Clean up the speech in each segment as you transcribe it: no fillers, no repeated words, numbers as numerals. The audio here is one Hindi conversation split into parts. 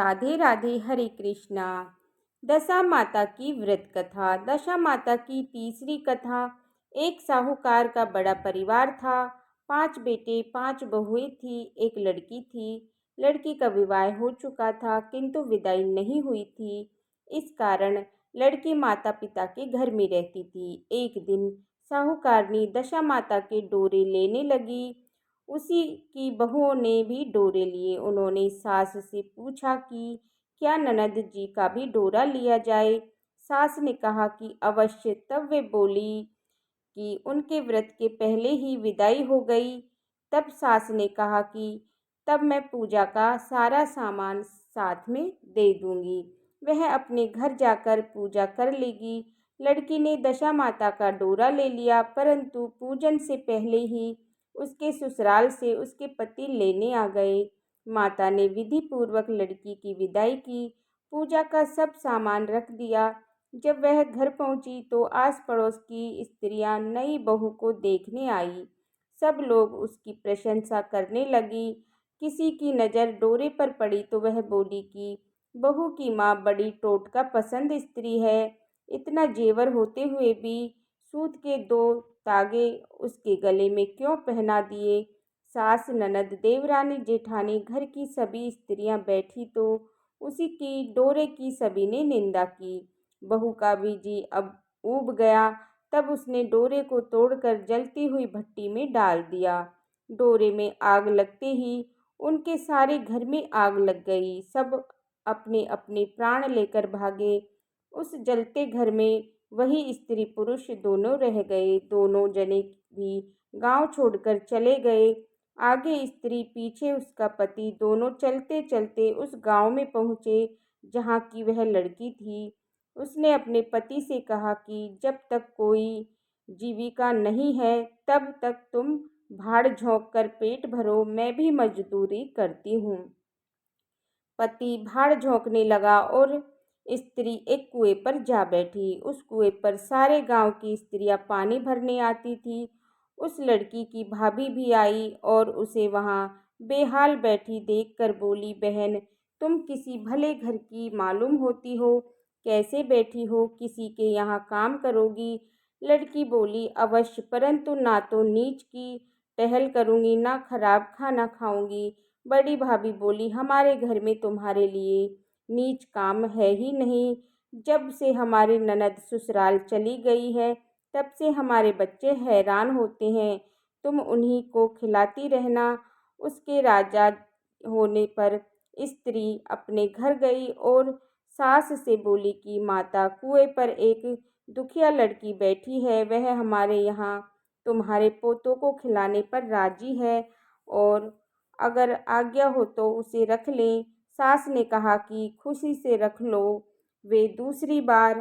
राधे राधे, हरे कृष्णा। दशा माता की व्रत कथा। दशा माता की तीसरी कथा। एक साहूकार का बड़ा परिवार था। 5 बेटे 5 बहुएं थी, एक लड़की थी। लड़की का विवाह हो चुका था किंतु विदाई नहीं हुई थी। इस कारण लड़की माता पिता के घर में रहती थी। एक दिन साहूकारनी दशा माता के डोरे लेने लगी। उसी की बहुओं ने भी डोरे लिए। उन्होंने सास से पूछा कि क्या ननद जी का भी डोरा लिया जाए। सास ने कहा कि अवश्य। तब वे बोली कि उनके व्रत के पहले ही विदाई हो गई। तब सास ने कहा कि तब मैं पूजा का सारा सामान साथ में दे दूंगी, वह अपने घर जाकर पूजा कर लेगी। लड़की ने दशा माता का डोरा ले लिया, परंतु पूजन से पहले ही उसके ससुराल से उसके पति लेने आ गए। माता ने विधि पूर्वक लड़की की विदाई की, पूजा का सब सामान रख दिया। जब वह घर पहुंची तो आस पड़ोस की स्त्रियां नई बहू को देखने आई। सब लोग उसकी प्रशंसा करने लगी। किसी की नज़र डोरे पर पड़ी तो वह बोली कि बहू की माँ बड़ी टोटका पसंद स्त्री है। इतना जेवर होते हुए भी सूत के 2 तागे उसके गले में क्यों पहना दिए। सास, ननद, देवरानी, जेठानी, घर की सभी स्त्रियां बैठी तो उसी की डोरे की सभी ने निंदा की। बहू का भी जी अब ऊब गया। तब उसने डोरे को तोड़कर जलती हुई भट्टी में डाल दिया। डोरे में आग लगते ही उनके सारे घर में आग लग गई। सब अपने अपने प्राण लेकर भागे। उस जलते घर में वही स्त्री पुरुष दोनों रह गए। दोनों जने भी गांव छोड़कर चले गए। आगे स्त्री, पीछे उसका पति, दोनों चलते चलते उस गांव में पहुंचे जहां की वह लड़की थी। उसने अपने पति से कहा कि जब तक कोई जीविका नहीं है तब तक तुम भाड़ झोंक कर पेट भरो, मैं भी मजदूरी करती हूँ। पति भाड़ झोंकने लगा और स्त्री एक कुएं पर जा बैठी। उस कुएं पर सारे गांव की स्त्रियां पानी भरने आती थी। उस लड़की की भाभी भी आई और उसे वहां बेहाल बैठी देखकर बोली, बहन, तुम किसी भले घर की मालूम होती हो, कैसे बैठी हो, किसी के यहाँ काम करोगी। लड़की बोली, अवश्य, परंतु ना तो नीच की टहल करूंगी, ना खराब खाना खाऊंगी। बड़ी भाभी बोली, हमारे घर में तुम्हारे लिए नीच काम है ही नहीं। जब से हमारी ननद ससुराल चली गई है तब से हमारे बच्चे हैरान होते हैं। तुम उन्हीं को खिलाती रहना। उसके राजा होने पर स्त्री अपने घर गई और सास से बोली कि माता, कुएं पर एक दुखिया लड़की बैठी है, वह हमारे यहाँ तुम्हारे पोतों को खिलाने पर राजी है और अगर आज्ञा हो तो उसे रख लें। सास ने कहा कि खुशी से रख लो। वे दूसरी बार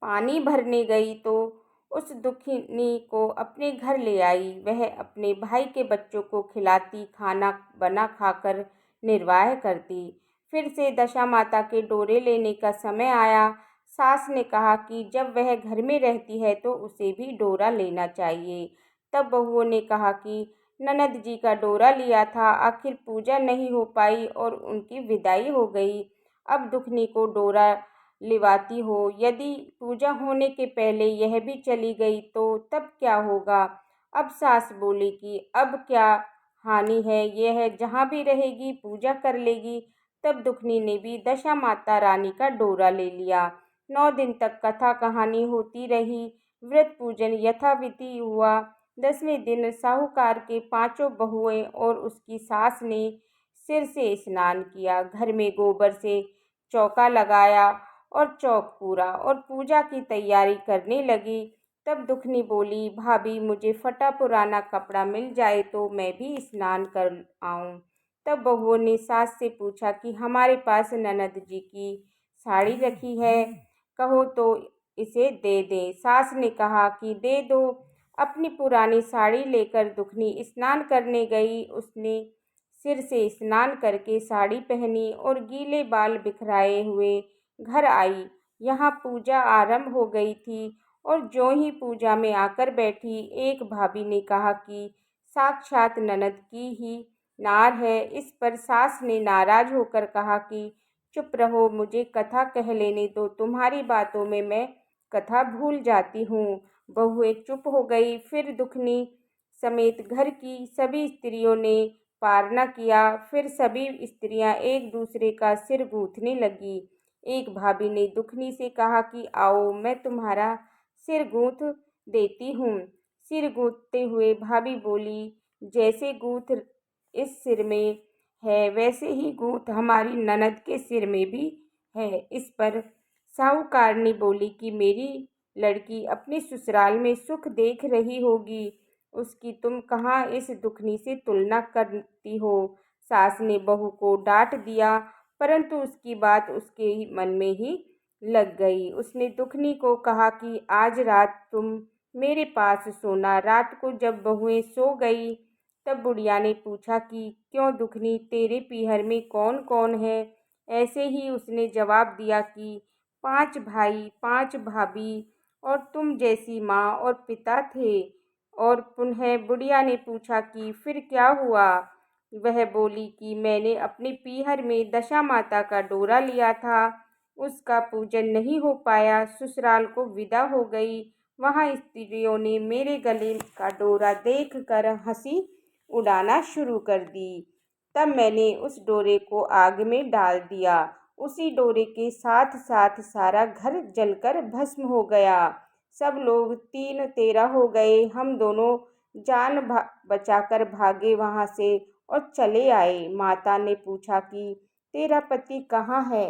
पानी भरने गई तो उस दुखिनी को अपने घर ले आई। वह अपने भाई के बच्चों को खिलाती, खाना बना खाकर निर्वाह करती। फिर से दशा माता के डोरे लेने का समय आया। सास ने कहा कि जब वह घर में रहती है तो उसे भी डोरा लेना चाहिए। तब बहुओं ने कहा कि ननद जी का डोरा लिया था, आखिर पूजा नहीं हो पाई और उनकी विदाई हो गई। अब दुखनी को डोरा लिवाती हो, यदि पूजा होने के पहले यह भी चली गई तो तब क्या होगा। अब सास बोली कि अब क्या हानि है, यह जहाँ भी रहेगी पूजा कर लेगी। तब दुखनी ने भी दशा माता रानी का डोरा ले लिया। 9 दिन तक कथा कहानी होती रही। व्रत पूजन यथाविधि हुआ। 10वें दिन साहूकार के 5 बहुएं और उसकी सास ने सिर से स्नान किया, घर में गोबर से चौका लगाया और चौक पूरा और पूजा की तैयारी करने लगी। तब दुखनी बोली, भाभी, मुझे फटा पुराना कपड़ा मिल जाए तो मैं भी स्नान कर आऊं। तब बहुओं ने सास से पूछा कि हमारे पास ननद जी की साड़ी रखी है, कहो तो इसे दे दें। सास ने कहा कि दे दो। अपनी पुरानी साड़ी लेकर दुखनी स्नान करने गई। उसने सिर से स्नान करके साड़ी पहनी और गीले बाल बिखराए हुए घर आई। यहाँ पूजा आरंभ हो गई थी और ज्यों ही पूजा में आकर बैठी, एक भाभी ने कहा कि साक्षात ननद की ही नार है। इस पर सास ने नाराज होकर कहा कि चुप रहो, मुझे कथा कह लेने दो, तुम्हारी बातों में मैं कथा भूल जाती हूँ। बहुएं चुप हो गई। फिर दुखनी समेत घर की सभी स्त्रियों ने पारना किया। फिर सभी स्त्रियां एक दूसरे का सिर गूंथने लगी। एक भाभी ने दुखनी से कहा कि आओ, मैं तुम्हारा सिर गूंथ देती हूँ। सिर गूंथते हुए भाभी बोली, जैसे गूंथ इस सिर में है वैसे ही गूंथ हमारी ननद के सिर में भी है। इस पर साहूकारनी बोली कि मेरी लड़की अपने ससुराल में सुख देख रही होगी, उसकी तुम कहाँ इस दुखनी से तुलना करती हो। सास ने बहू को डांट दिया, परंतु उसकी बात उसके ही मन में ही लग गई। उसने दुखनी को कहा कि आज रात तुम मेरे पास सोना। रात को जब बहुएं सो गई तब बुढ़िया ने पूछा कि क्यों दुखनी, तेरे पीहर में कौन कौन है। ऐसे ही उसने जवाब दिया कि 5 भाई, 5 भाभी और तुम जैसी माँ और पिता थे। और पुनः बुढ़िया ने पूछा कि फिर क्या हुआ। वह बोली कि मैंने अपने पीहर में दशा माता का डोरा लिया था, उसका पूजन नहीं हो पाया, ससुराल को विदा हो गई। वहाँ स्त्रियों ने मेरे गले का डोरा देखकर हंसी उड़ाना शुरू कर दी। तब मैंने उस डोरे को आग में डाल दिया। उसी डोरे के साथ साथ सारा घर जलकर भस्म हो गया। सब लोग 3-13 हो गए। हम दोनों जान बचाकर भागे वहाँ से और चले आए। माता ने पूछा कि तेरा पति कहाँ है।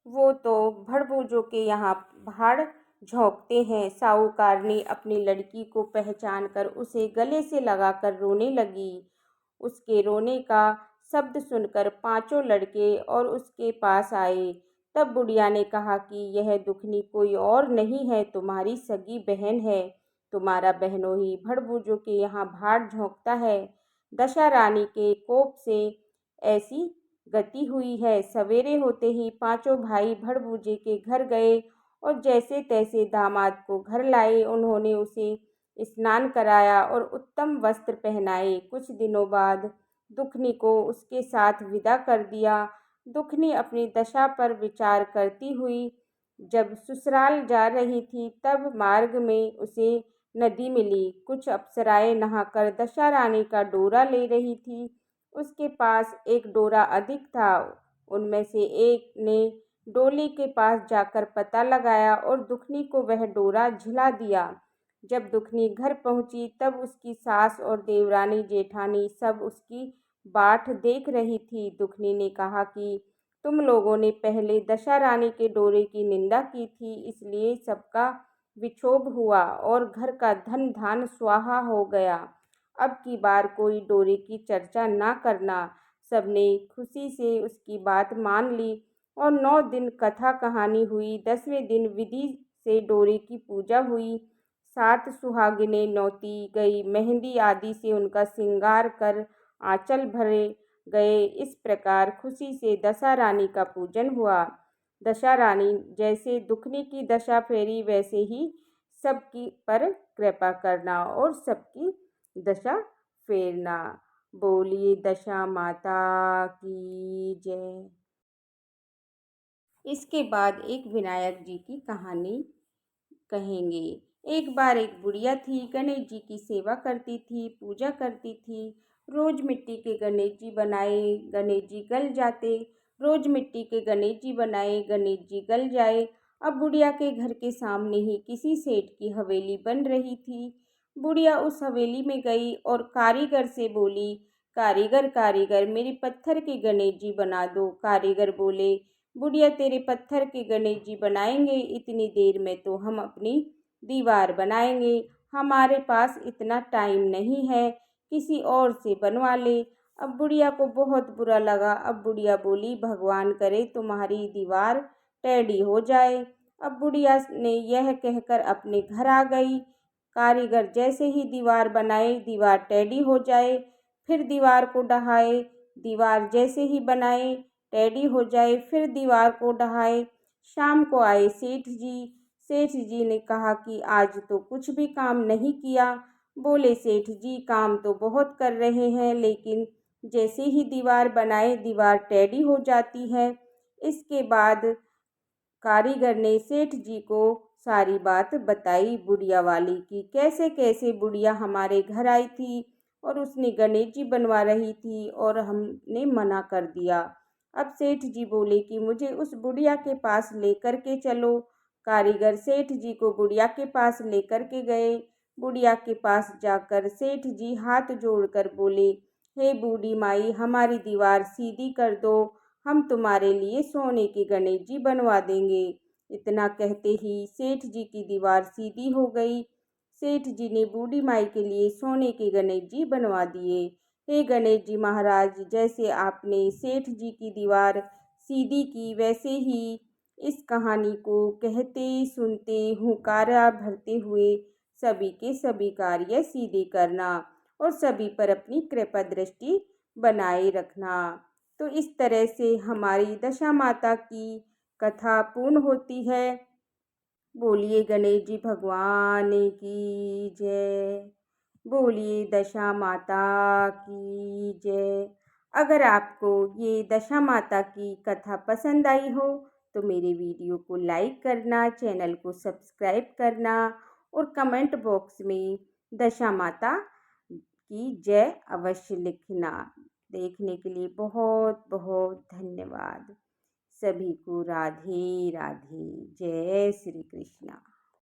वो तो भड़बूजों के यहाँ भाड़ झोंकते हैं। साहूकारनी अपनी लड़की को पहचान कर उसे गले से लगाकर रोने लगी। उसके रोने का शब्द सुनकर 5 लड़के और उसके पास आए। तब बुढ़िया ने कहा कि यह दुखनी कोई और नहीं है, तुम्हारी सगी बहन है। तुम्हारा बहनोई भड़बूजों के यहाँ भाड़ झोंकता है। दशा रानी के कोप से ऐसी गति हुई है। सवेरे होते ही 5 भाई भड़बूजे के घर गए और जैसे तैसे दामाद को घर लाए। उन्होंने उसे स्नान कराया और उत्तम वस्त्र पहनाए। कुछ दिनों बाद दुखनी को उसके साथ विदा कर दिया। दुखनी अपनी दशा पर विचार करती हुई जब ससुराल जा रही थी तब मार्ग में उसे नदी मिली। कुछ अप्सराएं नहाकर दशा रानी का डोरा ले रही थी। उसके पास एक डोरा अधिक था। उनमें से एक ने डोली के पास जाकर पता लगाया और दुखनी को वह डोरा झिला दिया। जब दुखनी घर पहुंची तब उसकी सास और देवरानी जेठानी सब उसकी बाट देख रही थी। दुखनी ने कहा कि तुम लोगों ने पहले दशा रानी के डोरे की निंदा की थी, इसलिए सबका विक्षोभ हुआ और घर का धन धान स्वाहा हो गया। अब की बार कोई डोरे की चर्चा ना करना। सबने खुशी से उसकी बात मान ली और 9 दिन कथा कहानी हुई। 10वें दिन विधि से डोरे की पूजा हुई। 7 सुहागिनें नौती गई। मेहंदी आदि से उनका श्रृंगार कर आंचल भरे गए। इस प्रकार खुशी से दशा रानी का पूजन हुआ। दशा रानी जैसे दुखनी की दशा फेरी वैसे ही सबकी पर कृपा करना और सबकी दशा फेरना। बोलिए दशा माता की जय। इसके बाद एक विनायक जी की कहानी कहेंगे। एक बार एक बुढ़िया थी, गणेश जी की सेवा करती थी, पूजा करती थी। रोज मिट्टी के गणेश जी बनाए, गणेश जी गल जाते। रोज मिट्टी के गणेश जी बनाए, गणेश जी गल जाए। अब बुढ़िया के घर के सामने ही किसी सेठ की हवेली बन रही थी। बुढ़िया उस हवेली में गई और कारीगर से बोली, कारीगर कारीगर मेरे पत्थर के गणेश जी बना दो। कारीगर बोले, बुढ़िया तेरे पत्थर के गणेश जी बनाएंगे, इतनी देर में तो हम अपनी दीवार बनाएंगे, हमारे पास इतना टाइम नहीं है, किसी और से बनवा ले। अब बुढ़िया को बहुत बुरा लगा। अब बुढ़िया बोली, भगवान करे तुम्हारी दीवार टेढ़ी हो जाए। अब बुढ़िया ने यह कहकर अपने घर आ गई। कारीगर जैसे ही दीवार बनाए, दीवार टेढ़ी हो जाए। फिर दीवार को ढहाए, दीवार जैसे ही बनाए टेढ़ी हो जाए। फिर दीवार को ढहाए। शाम को आए सेठ जी। सेठ जी ने कहा कि आज तो कुछ भी काम नहीं किया। बोले, सेठ जी काम तो बहुत कर रहे हैं, लेकिन जैसे ही दीवार बनाए दीवार टेढ़ी हो जाती है। इसके बाद कारीगर ने सेठ जी को सारी बात बताई बुढ़िया वाली की, कैसे कैसे बुढ़िया हमारे घर आई थी और उसने गणेश जी बनवा रही थी और हमने मना कर दिया। अब सेठ जी बोले कि मुझे उस बुढ़िया के पास लेकर के चलो। कारीगर सेठ जी को बुढ़िया के पास लेकर के गए। बुढ़िया के पास जाकर सेठ जी हाथ जोड़कर बोले, हे बूढ़ी माई, हमारी दीवार सीधी कर दो, हम तुम्हारे लिए सोने के गणेश जी बनवा देंगे। इतना कहते ही सेठ जी की दीवार सीधी हो गई। सेठ जी ने बूढ़ी माई के लिए सोने के गणेश जी बनवा दिए। हे गणेश जी महाराज, जैसे आपने सेठ जी की दीवार सीधी की, वैसे ही इस कहानी को कहते सुनते हुंकारा भरते हुए सभी के सभी कार्य सीधे करना और सभी पर अपनी कृपा दृष्टि बनाए रखना। तो इस तरह से हमारी दशा माता की कथा पूर्ण होती है। बोलिए गणेश जी भगवान की जय। बोलिए दशा माता की जय। अगर आपको ये दशा माता की कथा पसंद आई हो तो मेरे वीडियो को लाइक करना, चैनल को सब्सक्राइब करना और कमेंट बॉक्स में दशा माता की जय अवश्य लिखना। देखने के लिए बहुत बहुत धन्यवाद। सभी को राधे राधे। जय श्री कृष्णा।